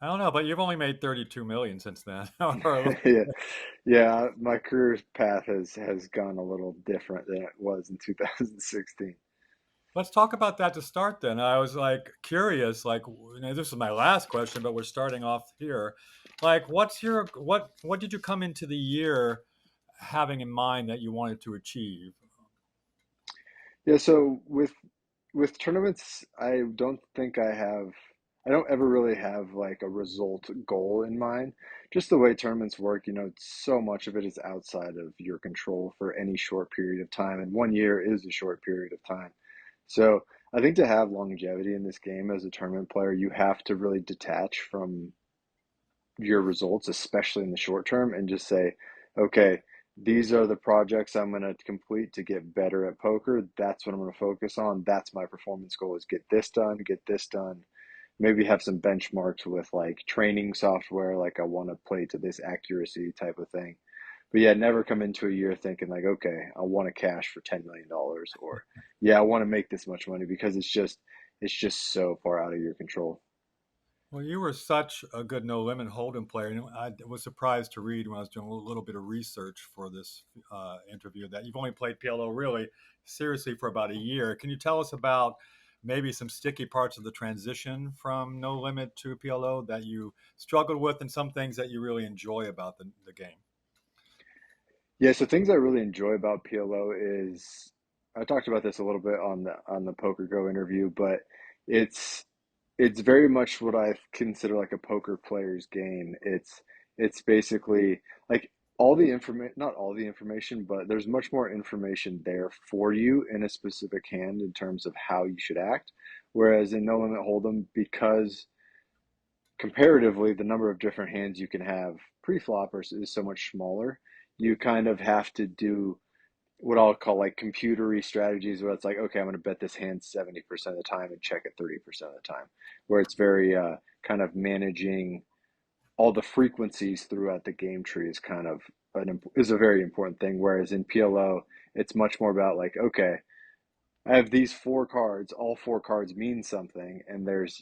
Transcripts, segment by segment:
I don't know, but you've only made 32 million since then. Or a little- Yeah, yeah. My career path has gone a little different than it was in 2016. Let's talk about that to start then. I was like curious, like this is my last question, but we're starting off here. Like, what did you come into the year having in mind that you wanted to achieve? Yeah, so with tournaments, I don't ever really have like a result goal in mind. Just the way tournaments work, so much of it is outside of your control for any short period of time, and 1 year is a short period of time. So I think to have longevity in this game as a tournament player, you have to really detach from your results, especially in the short term, and just say, okay, these are the projects I'm going to complete to get better at poker. That's what I'm going to focus on. That's my performance goal is get this done, get this done. Maybe have some benchmarks with like training software, like I want to play to this accuracy type of thing. But yeah, never come into a year thinking like, okay, I want to cash for $10 million or yeah, I want to make this much money because it's just so far out of your control. Well, you were such a good no limit hold'em player. And I was surprised to read when I was doing a little bit of research for this interview that you've only played PLO really seriously for about a year. Can you tell us about maybe some sticky parts of the transition from no limit to PLO that you struggled with, and some things that you really enjoy about the game? Yeah, so things I really enjoy about PLO is I talked about this a little bit on the Poker Go interview, but it's it's very much what I consider like a poker player's game. It's basically like all the information, not all the information, but there's much more information there for you in a specific hand in terms of how you should act. Whereas in No Limit Hold'em, because comparatively the number of different hands you can have pre-flop is so much smaller, you kind of have to do what I'll call like computery strategies where it's like, okay, I'm going to bet this hand 70% of the time and check it 30% of the time, where it's very kind of managing all the frequencies throughout the game tree is kind of is a very important thing. Whereas in PLO, it's much more about like, okay, I have these four cards, all four cards mean something, and there's,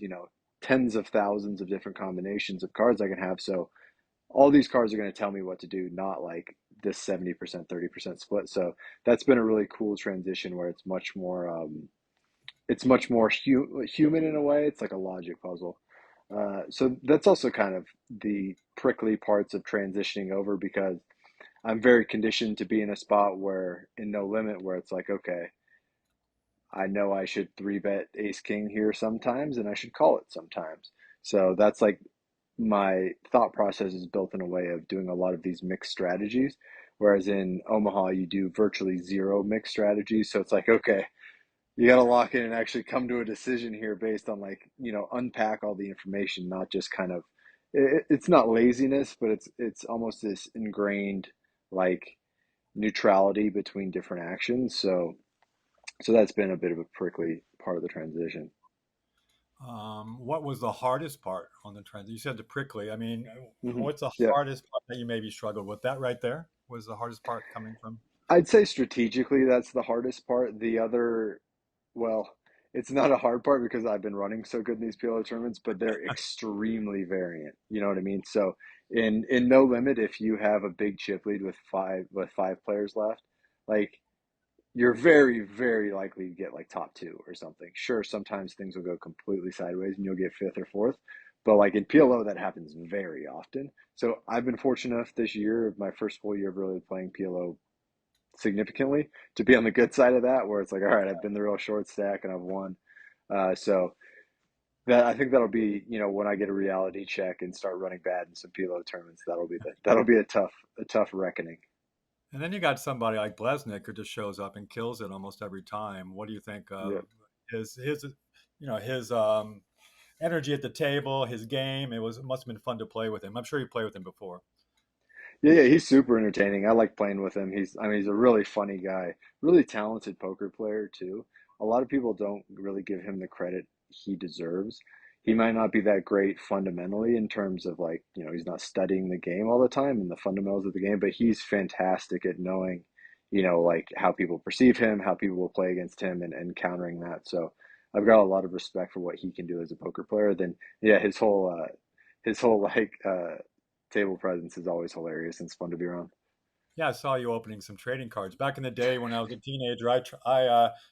tens of thousands of different combinations of cards I can have. So all these cards are going to tell me what to do, not like this 70%, 30% split. So that's been a really cool transition where it's much more human in a way. It's like a logic puzzle. So that's also kind of the prickly parts of transitioning over because I'm very conditioned to be in a spot where in no limit where it's like, okay, I know I should three bet ace king here sometimes and I should call it sometimes. So that's like my thought process is built in a way of doing a lot of these mixed strategies. Whereas in Omaha, you do virtually zero mixed strategies. So it's like, okay, you got to lock in and actually come to a decision here based on like, unpack all the information, not just kind of, it's not laziness, but it's almost this ingrained like neutrality between different actions. So that's been a bit of a prickly part of the transition. What was the hardest part on the transition? You said the prickly. I mean, Hmm. what's the Yeah. hardest part that you maybe struggled with? That right there was the hardest part coming from. I'd say strategically, that's the hardest part. The other, well, it's not a hard part because I've been running so good in these PLO tournaments, but they're extremely variant. You know what I mean? So in no limit, if you have a big chip lead with five players left, like you're very, very likely to get like top two or something. Sure, sometimes things will go completely sideways and you'll get fifth or fourth. But like in PLO, that happens very often. So I've been fortunate enough this year, my first full year of really playing PLO significantly, to be on the good side of that, where it's like, all right, I've been the real short stack and I've won. So that I think that'll be, when I get a reality check and start running bad in some PLO tournaments, that'll be a tough reckoning. And then you got somebody like Blesnik who just shows up and kills it almost every time. What do you think Yeah. of his his energy at the table, his game? It must have been fun to play with him. I'm sure you played with him before. Yeah, yeah, he's super entertaining. I like playing with him. He's a really funny guy, really talented poker player too. A lot of people don't really give him the credit he deserves. He might not be that great fundamentally in terms of like, he's not studying the game all the time and the fundamentals of the game, but he's fantastic at knowing, like how people perceive him, how people will play against him and countering that. So I've got a lot of respect for what he can do as a poker player. Then yeah, his whole table presence is always hilarious and it's fun to be around. Yeah, I saw you opening some trading cards back in the day when I was a teenager.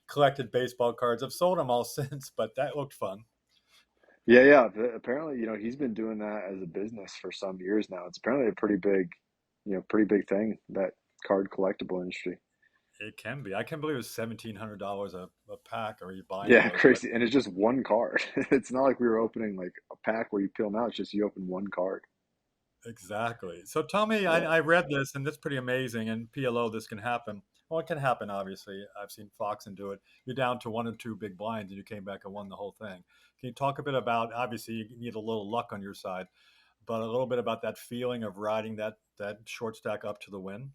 Collected baseball cards. I've sold them all since, but that looked fun. Yeah, yeah. Apparently, he's been doing that as a business for some years now. It's apparently a pretty big thing, that card collectible industry. It can be. I can't believe it's $1,700 a pack. Are you buying Yeah, those? But crazy. And it's just one card. It's not like we were opening like a pack where you peel them out. It's just you open one card. exactly. So tell me, Yeah. I read this and it's pretty amazing. And PLO, this can happen. Well, it can happen, obviously. I've seen Foxen do it. You're down to one or two big blinds and you came back and won the whole thing. Can you talk a bit about, obviously, you need a little luck on your side, but a little bit about that feeling of riding that short stack up to the win?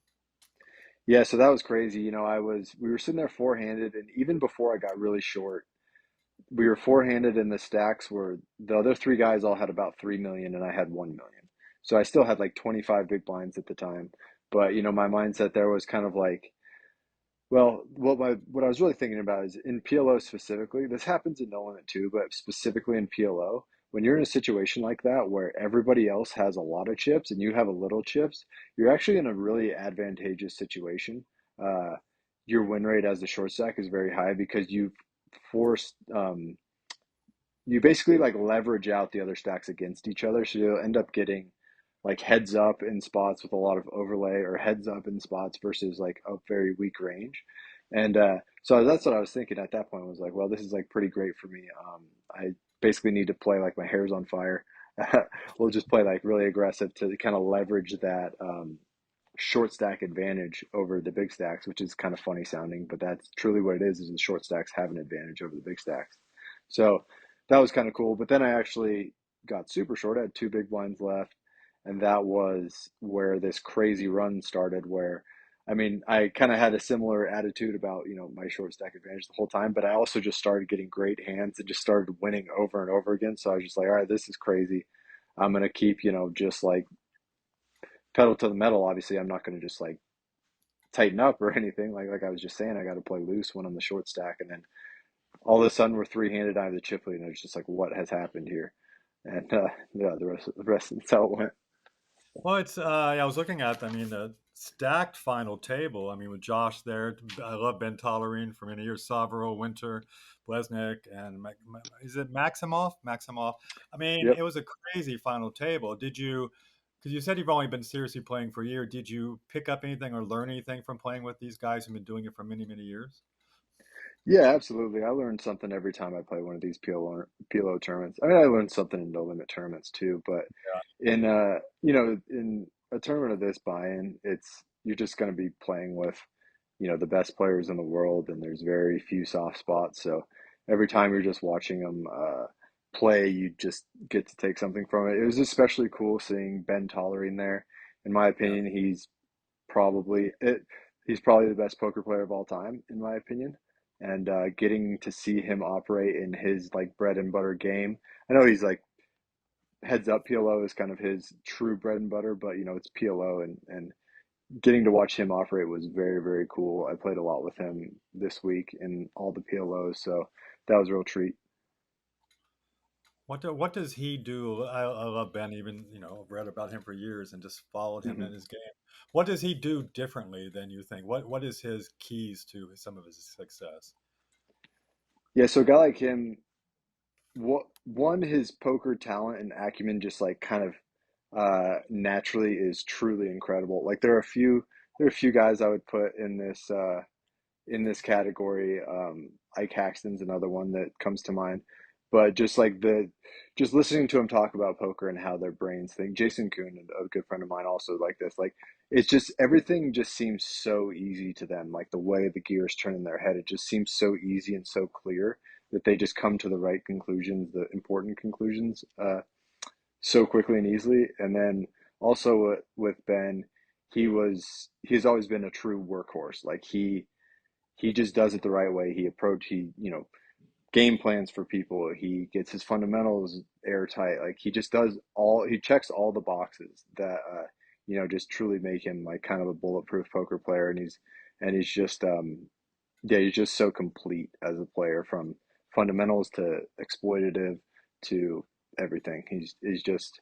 Yeah, so that was crazy. We were sitting there four-handed, and even before I got really short, we were four-handed in the stacks where the other three guys all had about 3 million and I had 1 million. So I still had like 25 big blinds at the time. But, my mindset there was kind of like, well, what I was really thinking about is in PLO specifically, this happens in no limit too, but specifically in PLO, when you're in a situation like that where everybody else has a lot of chips and you have a little chips, you're actually in a really advantageous situation. Uh, your win rate as a short stack is very high because you've forced you basically like leverage out the other stacks against each other. So you'll end up getting like heads up in spots with a lot of overlay or heads up in spots versus like a very weak range. And so that's what I was thinking at that point was like, well, this is like pretty great for me. I basically need to play like my hair's on fire. We'll just play like really aggressive to kind of leverage that short stack advantage over the big stacks, which is kind of funny sounding, but that's truly what it is the short stacks have an advantage over the big stacks. So that was kind of cool. But then I actually got super short. I had two big blinds left. And that was where this crazy run started where I mean, I kind of had a similar attitude about, my short stack advantage the whole time, but I also just started getting great hands and just started winning over and over again. So I was just like, all right, this is crazy. I'm gonna keep, just like pedal to the metal. Obviously, I'm not gonna just like tighten up or anything. Like I was just saying, I got to play loose when I'm the short stack, and then all of a sudden we're three-handed. I have the chip lead, and it's just like, what has happened here? And yeah, the rest is how it went. Well, yeah, I was looking at, I mean, the stacked final table. I mean, with Josh there, I love Ben Tollerine for many years, Savaro, Winter, Blesnik, and is it Maximoff? Maximoff. I mean, Yep. it was a crazy final table. Because you said you've only been seriously playing for a year, did you pick up anything or learn anything from playing with these guys who've been doing it for many, many years? Yeah, absolutely. I learned something every time I play one of these PLO tournaments. I mean, I learned something in no limit tournaments too, but in a tournament of this buy-in, it's you're just going to be playing with, the best players in the world, and there's very few soft spots. So every time you're just watching them play, you just get to take something from it. It was especially cool seeing Ben Tollering there. In my Yeah. opinion, probably it. He's probably the best poker player of all time, in my opinion. And getting to see him operate in his like bread and butter game. I know he's like heads up PLO is kind of his true bread and butter, but it's PLO and getting to watch him operate was very, very cool. I played a lot with him this week in all the PLOs, so that was a real treat. What does he do? I love Ben. Even I've read about him for years and just followed him Hmm. in his game. What does he do differently than you think? What is his keys to some of his success? Yeah, so a guy like him, one his poker talent and acumen just like kind of naturally is truly incredible. Like there are a few guys I would put in this category. Ike Haxton's another one that comes to mind. But just listening to him talk about poker and how their brains think. Jason Kuhn, a good friend of mine, also like this. Like it's just everything just seems so easy to them. Like the way the gears turn in their head, it just seems so easy and so clear that they just come to the right conclusions, the important conclusions, so quickly and easily. And then also with Ben, he's always been a true workhorse. Like he just does it the right way. He game plans for people. He gets his fundamentals airtight. Like he checks all the boxes that just truly make him like kind of a bulletproof poker player. And he's just yeah, he's just so complete as a player from fundamentals to exploitative to everything. He's just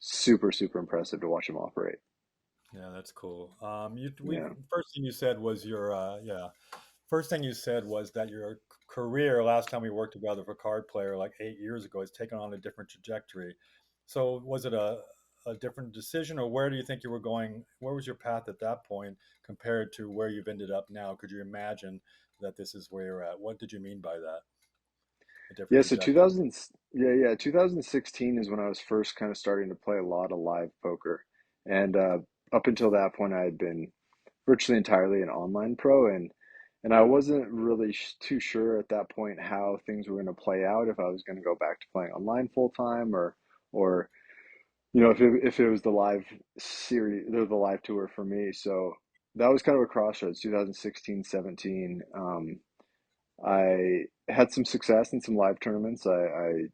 super, super impressive to watch him operate. Yeah, that's cool. We Yeah. first thing you said was your yeah. First thing you said was that your career last time we worked together for Card Player like 8 years ago has taken on a different trajectory. So was it a different decision, or where do you think you were going? Where was your path at that point compared to where you've ended up now? Could you imagine that this is where you're at? What did you mean by that? A different Yeah, so trajectory. 2000, yeah, 2016 is when I was first kind of starting to play a lot of live poker. And up until that point, I had been virtually entirely an online pro, and I wasn't really too sure at that point how things were going to play out, if I was going to go back to playing online full time, or if it was the live series or the live tour for me. So that was kind of a crossroads, 2016, 17. I had some success in some live tournaments. I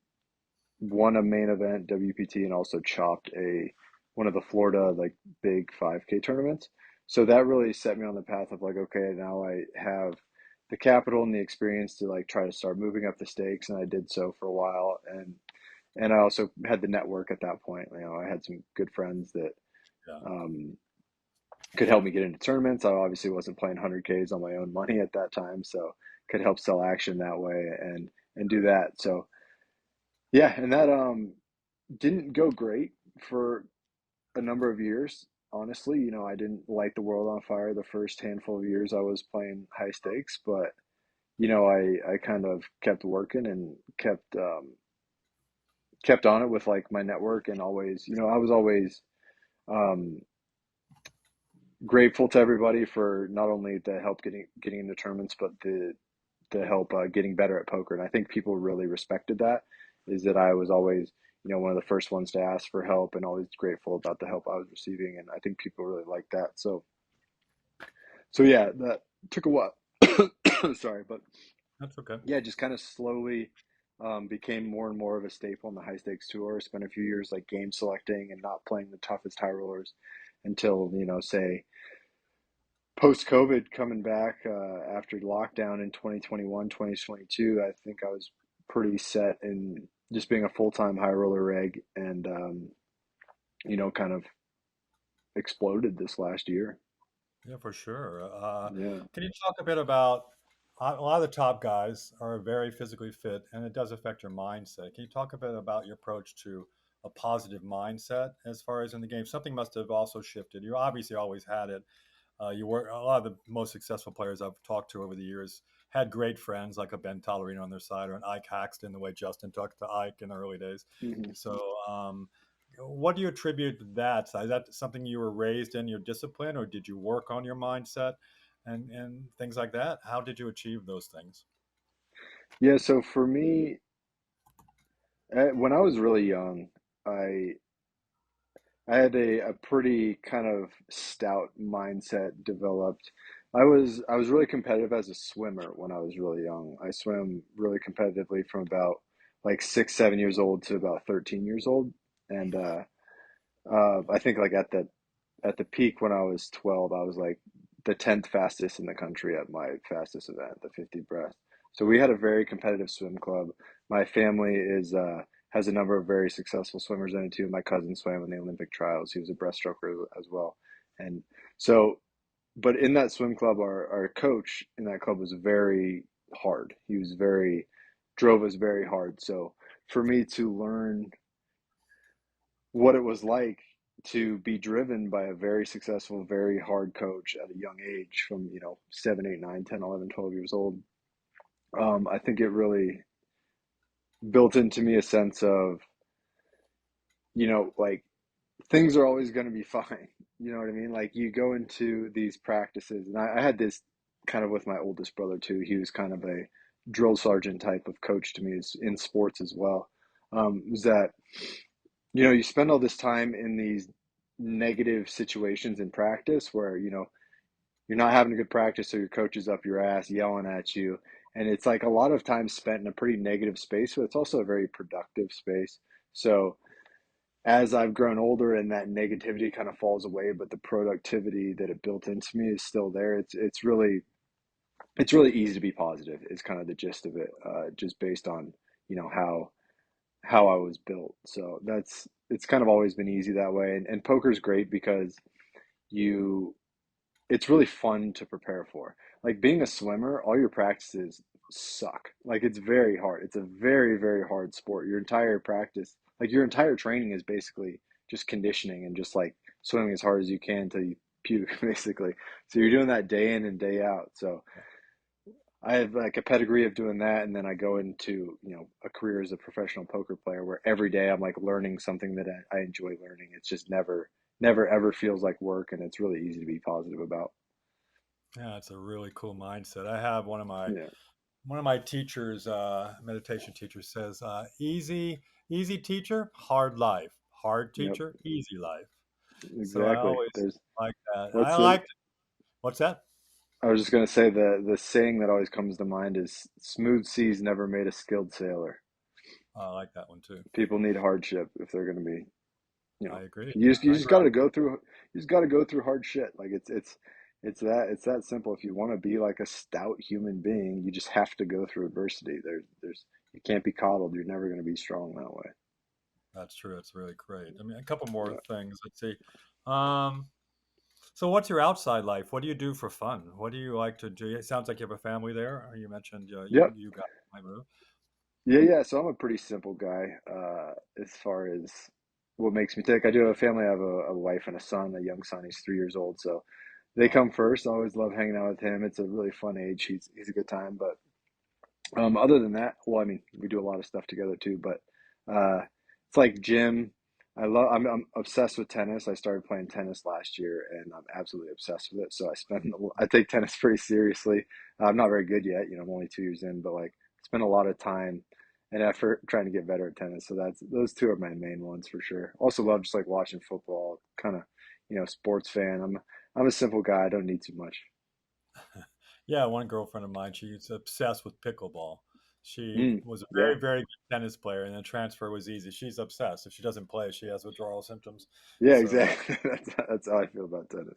won a main event WPT and also chopped a one of the Florida like big 5K tournaments. So that really set me on the path of like, okay, now I have the capital and the experience to like try to start moving up the stakes, and I did so for a while, and I also had the network at that point. I had some good friends that Yeah. um, could help me get into tournaments. I obviously wasn't playing 100Ks on my own money at that time, so could help sell action that way and do that. So yeah, and that didn't go great for a number of years. Honestly, I didn't light the world on fire the first handful of years I was playing high stakes, but I kind of kept working and kept on it with like my network, and always, I was always um, grateful to everybody for not only the help getting into tournaments, but the help getting better at poker. And I think people really respected that. Is that I was always, one of the first ones to ask for help, and always grateful about the help I was receiving. And I think people really liked that. So yeah, that took a while. Sorry, but That's okay. yeah, just kind of slowly became more and more of a staple in the high stakes tour. Spent a few years like game selecting and not playing the toughest high rollers until, say, post COVID coming back after lockdown in 2021, 2022. I think I was pretty set in just being a full time high roller reg, and, kind of exploded this last year. Yeah, for sure. Yeah. Can you talk a bit about a lot of the top guys are very physically fit, and it does affect your mindset. Can you talk a bit about your approach to a positive mindset as far as in the game? Something must have also shifted. You obviously always had it. You were a lot of the most successful players I've talked to over the years had great friends like a Ben Tollerino on their side or an Ike Haxton, the way Justin talked to Ike in the early days. Mhm. So, what do you attribute that? Is that something you were raised in your discipline, or did you work on your mindset and things like that? How did you achieve those things? Yeah. So for me, when I was really young, I I had a pretty kind of stout mindset developed. I was really competitive as a swimmer when I was really young. I swam really competitively from about like 6, 7 years old to about 13 years old, and I think like at the peak when I was 12, I was like the 10th fastest in the country at my fastest event, the 50 breast. So we had a very competitive swim club. My family is has a number of very successful swimmers in it too. My cousin swam in the Olympic trials. He was a breaststroker as well. And so, but in that swim club, our coach in that club was very hard. He was very, drove us very hard. So for me to learn what it was like to be driven by a very successful, very hard coach at a young age, from, 7, 8, 9, 10, 11, 12 years old. I think it really built into me a sense of, like things are always going to be fine. You know what I mean? Like you go into these practices, and I had this kind of with my oldest brother too. He was kind of a drill sergeant type of coach to me in sports as well. Was that, you spend all this time in these negative situations in practice where, you're not having a good practice, so your coach is up your ass yelling at you. And it's like a lot of time spent in a pretty negative space, but it's also a very productive space. So as I've grown older and that negativity kind of falls away, but the productivity that it built into me is still there. It's really easy to be positive. Is kind of the gist of it, just based on, how I was built. So it's kind of always been easy that way. And poker's great because you it's really fun to prepare for. Like being a swimmer, all your practices suck. Like it's very hard. It's a very, very hard sport. Your entire practice, like your entire training is basically just conditioning and just like swimming as hard as you can until you puke, basically. So you're doing that day in and day out. So I have like a pedigree of doing that, and then I go into, a career as a professional poker player where every day I'm like learning something that I enjoy learning. It's just never ever feels like work, and it's really easy to be positive about. Yeah, it's a really cool mindset. I have Yeah. one of my teachers, meditation teachers, says, easy teacher, hard life. Hard Yep. teacher, easy life. So I Exactly. always There's like that. I what's the like. What's that? I was just gonna say the saying that always comes to mind is smooth seas never made a skilled sailor. I like that one too. People need hardship if they're gonna be, I agree. you I just grew up. gotta go through you just gotta go through hard shit. Like it's that simple. If you want to be like a stout human being, you just have to go through adversity. There's you can't be coddled. You're never gonna be strong that way. That's true. It's really great. I mean, a couple more Yeah. things. Let's see. Um, so, what's your outside life? What do you do for fun? What do you like to do? It sounds like you have a family there. You mentioned Yep. you got my move. Yeah. So I'm a pretty simple guy, as far as what makes me tick. I do have a family. I have a wife and a son, a young son. He's 3 years old. So they Wow. come first. I always love hanging out with him. It's a really fun age. He's a good time. But other than that, well, I mean, we do a lot of stuff together too. But it's like gym. I'm obsessed with tennis. I started playing tennis last year, and I'm absolutely obsessed with it. So I take tennis pretty seriously. I'm not very good yet. I'm only 2 years in, but like spend a lot of time and effort trying to get better at tennis. So that's those two are my main ones for sure. Also love just like watching football. Kind of, sports fan. I'm a simple guy. I don't need too much. Yeah, one girlfriend of mine, she's obsessed with pickleball. She Mm, was a yeah. very good tennis player, and the transfer was easy. She's obsessed. If she doesn't play, she has withdrawal symptoms. Yeah, So exactly. That's how I feel about tennis.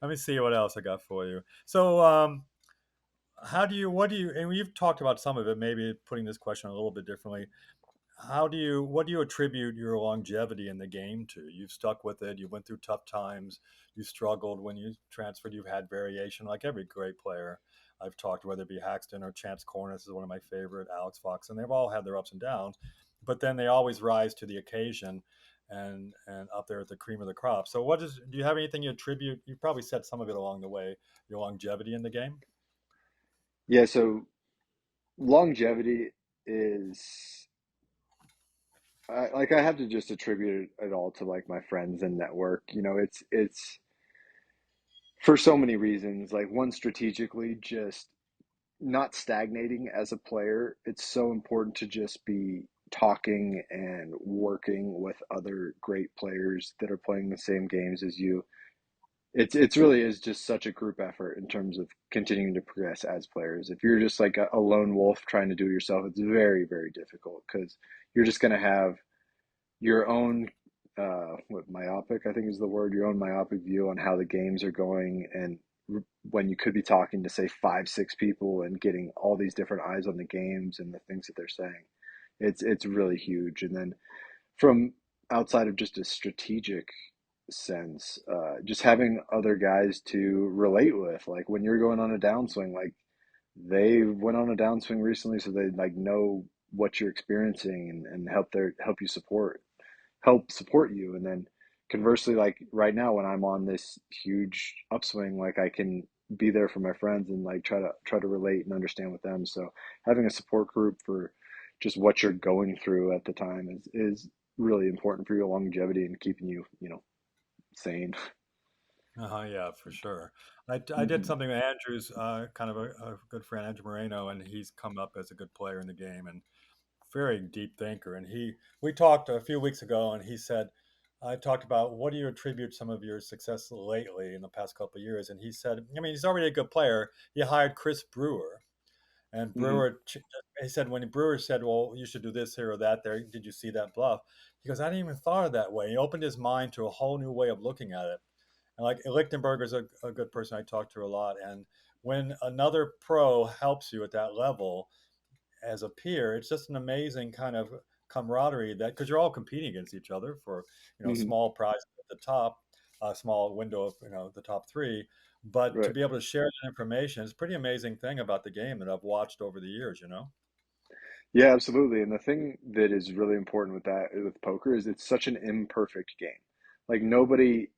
let me see what else I got for you. So, what do you, and we've talked about some of it, maybe putting this question a little bit differently. What do you attribute your longevity in the game to? You've stuck with it. You went through tough times. You struggled when you transferred. You've had variation, like every great player I've talked, whether it be Haxton or Chance Cornice is one of my favorite, Alex Fox, and they've all had their ups and downs, but then they always rise to the occasion and up there at the cream of the crop. So, do you have anything you attribute? You probably said some of it along the way. Your longevity in the game. Yeah, so longevity is I have to just attribute it all to like my friends and network. It's for so many reasons. Like one strategically, just not stagnating as a player. It's so important to just be talking and working with other great players that are playing the same games as you. It's really is just such a group effort in terms of continuing to progress as players. If you're just like a lone wolf trying to do it yourself, it's very, very difficult because you're just going to have your own what myopic I think is the word, your own myopic view on how the games are going, and when you could be talking to say five, six people and getting all these different eyes on the games and the things that they're saying, it's really huge. And then from outside of just a strategic sense, just having other guys to relate with, like when you're going on a downswing, like they went on a downswing recently, so they like know what you're experiencing and help you help support you. And then conversely, like right now when I'm on this huge upswing, like I can be there for my friends and like try to relate and understand with them. So having a support group for just what you're going through at the time is really important for your longevity and keeping you, sane. Yeah, for sure. I did Hmm. something with Andrew's kind of a good friend, Andrew Moreno, and he's come up as a good player in the game and very deep thinker. And we talked a few weeks ago, and he said, I talked about what do you attribute some of your success lately in the past couple of years, and he said, I mean, he's already a good player. He hired Chris Brewer, and Hmm. he said when Brewer said, well, you should do this here or that there. Did you see that bluff? He goes, I didn't even thought of that way. He opened his mind to a whole new way of looking at it. And like Lichtenberger's a good person I talk to a lot. And when another pro helps you at that level as a peer, it's just an amazing kind of camaraderie that because you're all competing against each other for Hmm. small prizes at the top, a small window of the top three, but to Right. be able to share that information is a pretty amazing thing about the game that I've watched over the years. Yeah, absolutely. And the thing that is really important with that with poker is it's such an imperfect game. Like nobody,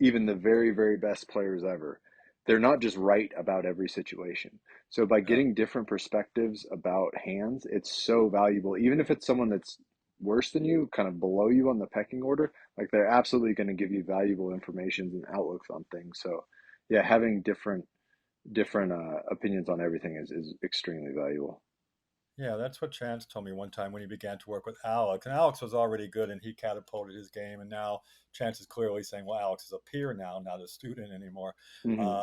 even the very, very best players ever, they're not just right about every situation. So by Yeah. getting different perspectives about hands, it's so valuable. Even if it's someone that's worse than you, kind of below you on the pecking order, like they're absolutely going to give you valuable information and outlooks on things. So yeah, having different opinions on everything is extremely valuable. Yeah, that's what Chance told me one time when he began to work with Alex. And Alex was already good and he catapulted his game. And now Chance is clearly saying, well, Alex is a peer now, not a student anymore. Hmm.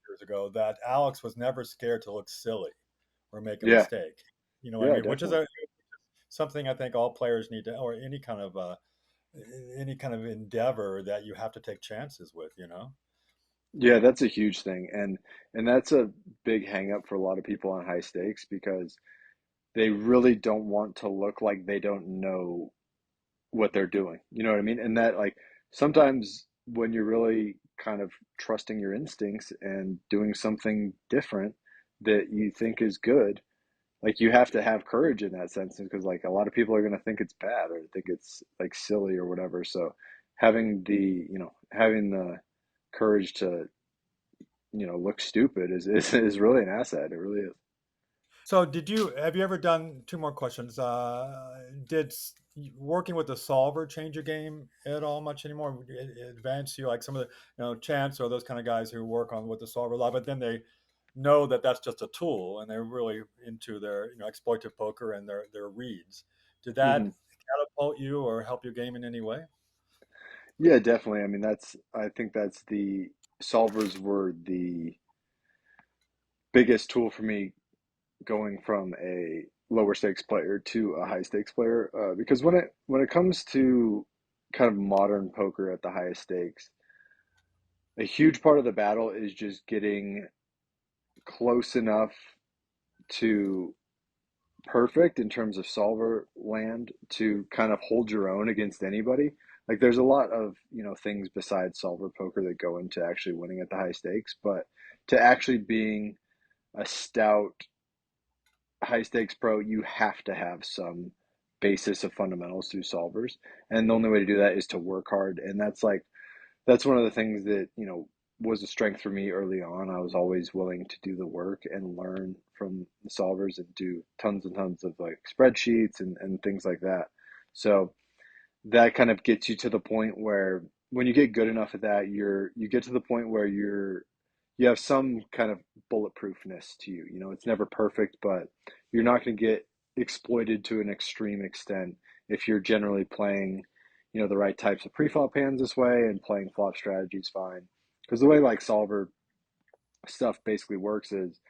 Years ago, that Alex was never scared to look silly or make a Yeah, mistake. You know what I yeah, mean? Which is definitely. something I think all players need to, or any kind of endeavor that you have to take chances with. Yeah, that's a huge thing, and that's a big hang up for a lot of people on high stakes because they really don't want to look like they don't know what they're doing. You know what I mean? And that like sometimes when you're really kind of trusting your instincts and doing something different that you think is good, like you have to have courage in that sense because like a lot of people are going to think it's bad or think it's like silly or whatever. So having the courage to look stupid is really an asset. It really is. So, have you ever done two more questions? Did working with the solver change your game at all much anymore? Advance you like some of the, Chance or those kind of guys who work on with the solver a lot, but then they know that that's just a tool and they're really into their, exploitive poker and their reads. Did Hmm. that catapult you or help your game in any way? Yeah, definitely. I mean, I think that's the solvers were the biggest tool for me going from a lower stakes player to a high stakes player. Because when it comes to kind of modern poker at the highest stakes, a huge part of the battle is just getting close enough to perfect in terms of solver land to kind of hold your own against anybody. Like there's a lot of, things besides solver poker that go into actually winning at the high stakes, but to actually being a stout high stakes pro, you have to have some basis of fundamentals through solvers. And the only way to do that is to work hard. And that's one of the things that, was a strength for me early on. I was always willing to do the work and learn from the solvers and do tons and tons of like spreadsheets and things like that. So that kind of gets you to the point where when you get good enough at that, you get to the point where you have some kind of bulletproofness to you. You know, it's never perfect, but you're not going to get exploited to an extreme extent if you're generally playing, the right types of pre-flop hands this way and playing flop strategies fine. Because the way like solver stuff basically works is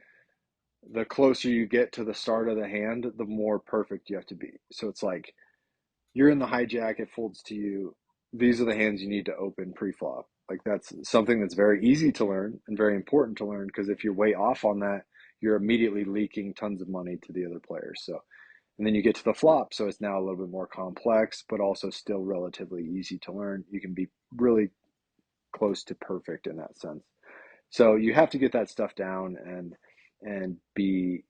the closer you get to the start of the hand, the more perfect you have to be. So it's like you're in the hijack, it folds to you. These are the hands you need to open pre-flop. Like that's something that's very easy to learn and very important to learn because if you're way off on that, you're immediately leaking tons of money to the other players. So, and then you get to the flop, so it's now a little bit more complex, but also still relatively easy to learn. You can be really close to perfect in that sense. So you have to get that stuff down and be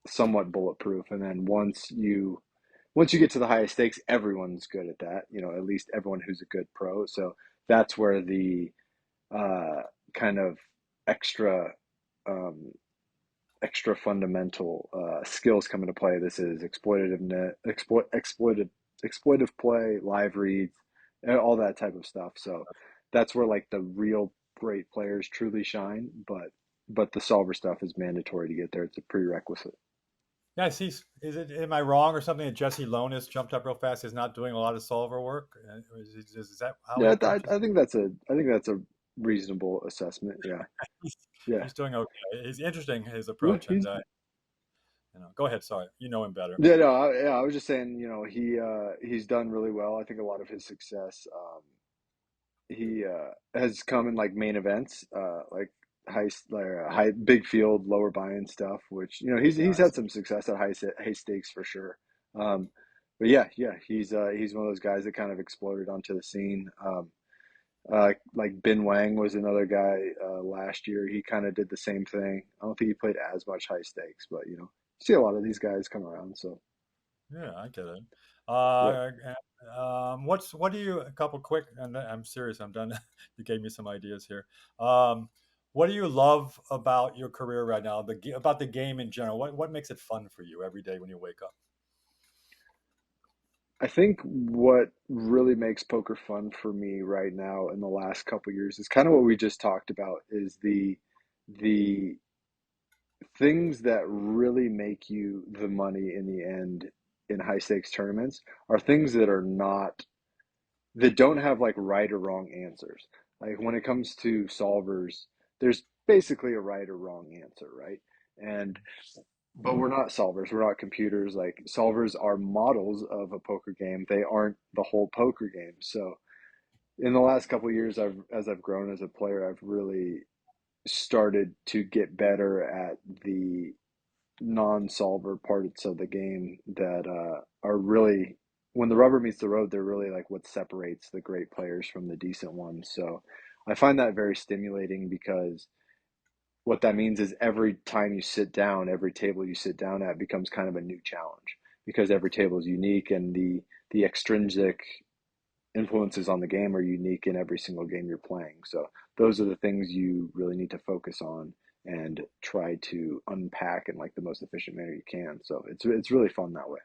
somewhat bulletproof. And then once you get to the highest stakes, everyone's good at that. You know, at least everyone who's a good pro. So that's where the uh, kind of extra um, extra fundamental skills come into play. This is exploitive play, live reads, and all that type of stuff. So that's where like the real great players truly shine. But the solver stuff is mandatory to get there. It's a prerequisite. Yeah, I see. Am I wrong or something that Jesse Lonis jumped up real fast? Is not doing a lot of solver work. Is that how he Yeah, I, approaches I think that's a reasonable assessment. Yeah, he's, yeah, he's doing okay. It's interesting his yeah. approach, and He's go ahead. Sorry, you know him better. yeah, no, I was just saying, he's done really well. I think a lot of his success, he has come in like main events, like high big field, lower buy-in stuff. Which he's Yeah, he's had some success at high stakes for sure. Um, but yeah, yeah, he's one of those guys that kind of exploded onto the scene. Like Ben Wang was another guy last year. He kind of did the same thing. I don't think he played as much high stakes, but you know, see a lot of these guys come around. So Yeah, I get it. yeah, What do you, a couple quick, and then I'm serious, I'm done. You gave me some ideas here. Um, what do you love about your career right now? About the game in general. What makes it fun for you every day when you wake up? I think what really makes poker fun for me right now in the last couple years is kind of what we just talked about is the things that really make you the money in the end in high stakes tournaments are things that are not that don't have like right or wrong answers. Like when it comes to solvers, there's basically a right or wrong answer, right? And but we're not solvers. We're not computers. Like solvers are models of a poker game. They aren't the whole poker game. So in the last couple of years, as I've grown as a player, I've really started to get better at the non-solver parts of the game that are really when the rubber meets the road, they're really like what separates the great players from the decent ones. So I find that very stimulating because what that means is every time you sit down, every table you sit down at becomes kind of a new challenge because every table is unique and the extrinsic influences on the game are unique in every single game you're playing. So those are the things you really need to focus on and try to unpack in like the most efficient manner you can. So it's really fun that way.